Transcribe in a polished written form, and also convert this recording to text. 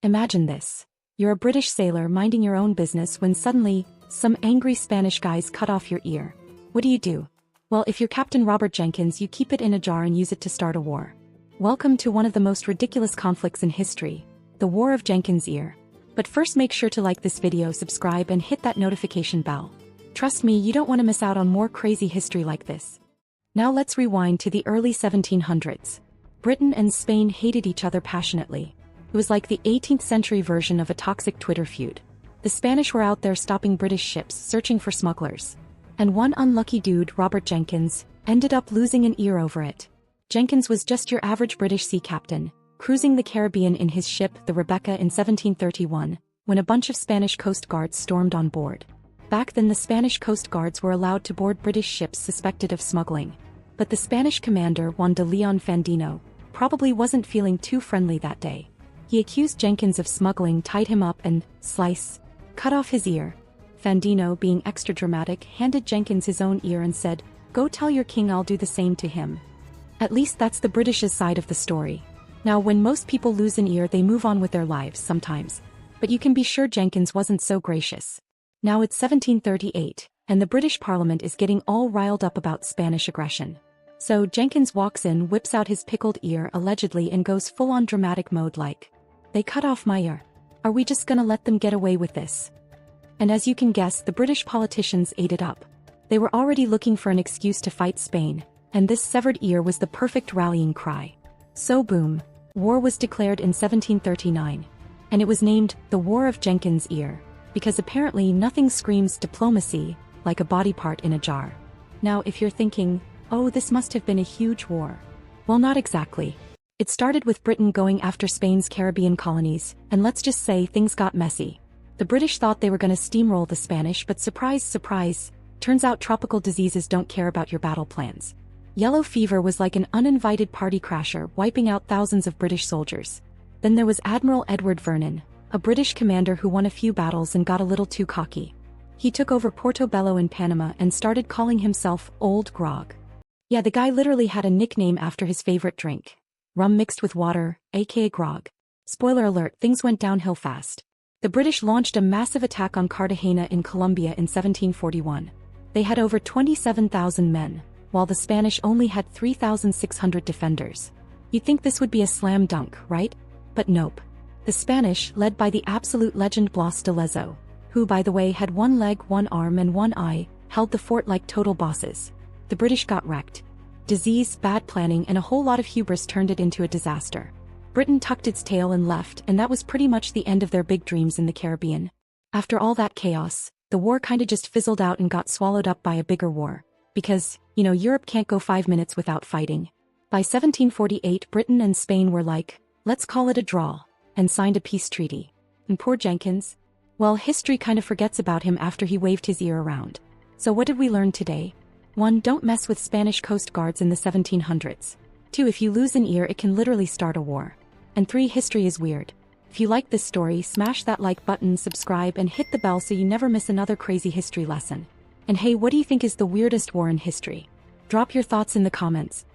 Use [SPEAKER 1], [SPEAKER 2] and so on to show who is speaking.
[SPEAKER 1] Imagine this. You're a British sailor minding your own business when suddenly, some angry Spanish guys cut off your ear. What do? Well, if you're Captain Robert Jenkins, you keep it in a jar and use it to start a war. Welcome to one of the most ridiculous conflicts in history, the War of Jenkins Ear. But first, make sure to like this video, subscribe, and hit that notification bell. Trust me, you don't want to miss out on more crazy history like this. Now let's rewind to the early 1700s. Britain and Spain hated each other passionately. It was like the 18th century version of a toxic Twitter feud. The Spanish were out there stopping British ships, searching for smugglers. And one unlucky dude, Robert Jenkins, ended up losing an ear over it. Jenkins was just your average British sea captain, cruising the Caribbean in his ship, the Rebecca, in 1731, when a bunch of Spanish Coast Guards stormed on board. Back then, the Spanish Coast Guards were allowed to board British ships suspected of smuggling. But the Spanish commander, Juan de Leon Fandino, probably wasn't feeling too friendly that day. He accused Jenkins of smuggling, tied him up, and cut off his ear. Fandino, being extra dramatic, handed Jenkins his own ear and said, "Go tell your king I'll do the same to him." At least that's the British's side of the story. Now, when most people lose an ear, they move on with their lives sometimes. But you can be sure Jenkins wasn't so gracious. Now it's 1738, and the British Parliament is getting all riled up about Spanish aggression. So Jenkins walks in, whips out his pickled ear allegedly, and goes full-on dramatic mode like, "They cut off my ear. Are we just gonna let them get away with this?" And as you can guess, the British politicians ate it up. They were already looking for an excuse to fight Spain, and this severed ear was the perfect rallying cry. So boom, war was declared in 1739. And it was named the War of Jenkins Ear, because apparently nothing screams diplomacy like a body part in a jar. Now if you're thinking, oh, this must have been a huge war. Well, not exactly. It started with Britain going after Spain's Caribbean colonies, and let's just say things got messy. The British thought they were going to steamroll the Spanish, but surprise, surprise, turns out tropical diseases don't care about your battle plans. Yellow fever was like an uninvited party crasher, wiping out thousands of British soldiers. Then there was Admiral Edward Vernon, a British commander who won a few battles and got a little too cocky. He took over Portobello in Panama and started calling himself Old Grog. Yeah, the guy literally had a nickname after his favorite drink. Rum mixed with water, aka grog. Spoiler alert, things went downhill fast. The British launched a massive attack on Cartagena in Colombia in 1741. They had over 27,000 men, while the Spanish only had 3,600 defenders. You'd think this would be a slam dunk, right? But nope. The Spanish, led by the absolute legend Blas de Lezo, who by the way had one leg, one arm and one eye, held the fort like total bosses. The British got wrecked. Disease, bad planning, and a whole lot of hubris turned it into a disaster. Britain tucked its tail and left, and that was pretty much the end of their big dreams in the Caribbean. After all that chaos, the war kinda just fizzled out and got swallowed up by a bigger war. Because, Europe can't go 5 minutes without fighting. By 1748, Britain and Spain were like, let's call it a draw, and signed a peace treaty. And poor Jenkins? Well, history kinda forgets about him after he waved his ear around. So what did we learn today? 1. Don't mess with Spanish Coast Guards in the 1700s. 2. If you lose an ear, it can literally start a war. And 3. History is weird. If you like this story, smash that like button, subscribe, and hit the bell so you never miss another crazy history lesson. And hey, what do you think is the weirdest war in history? Drop your thoughts in the comments.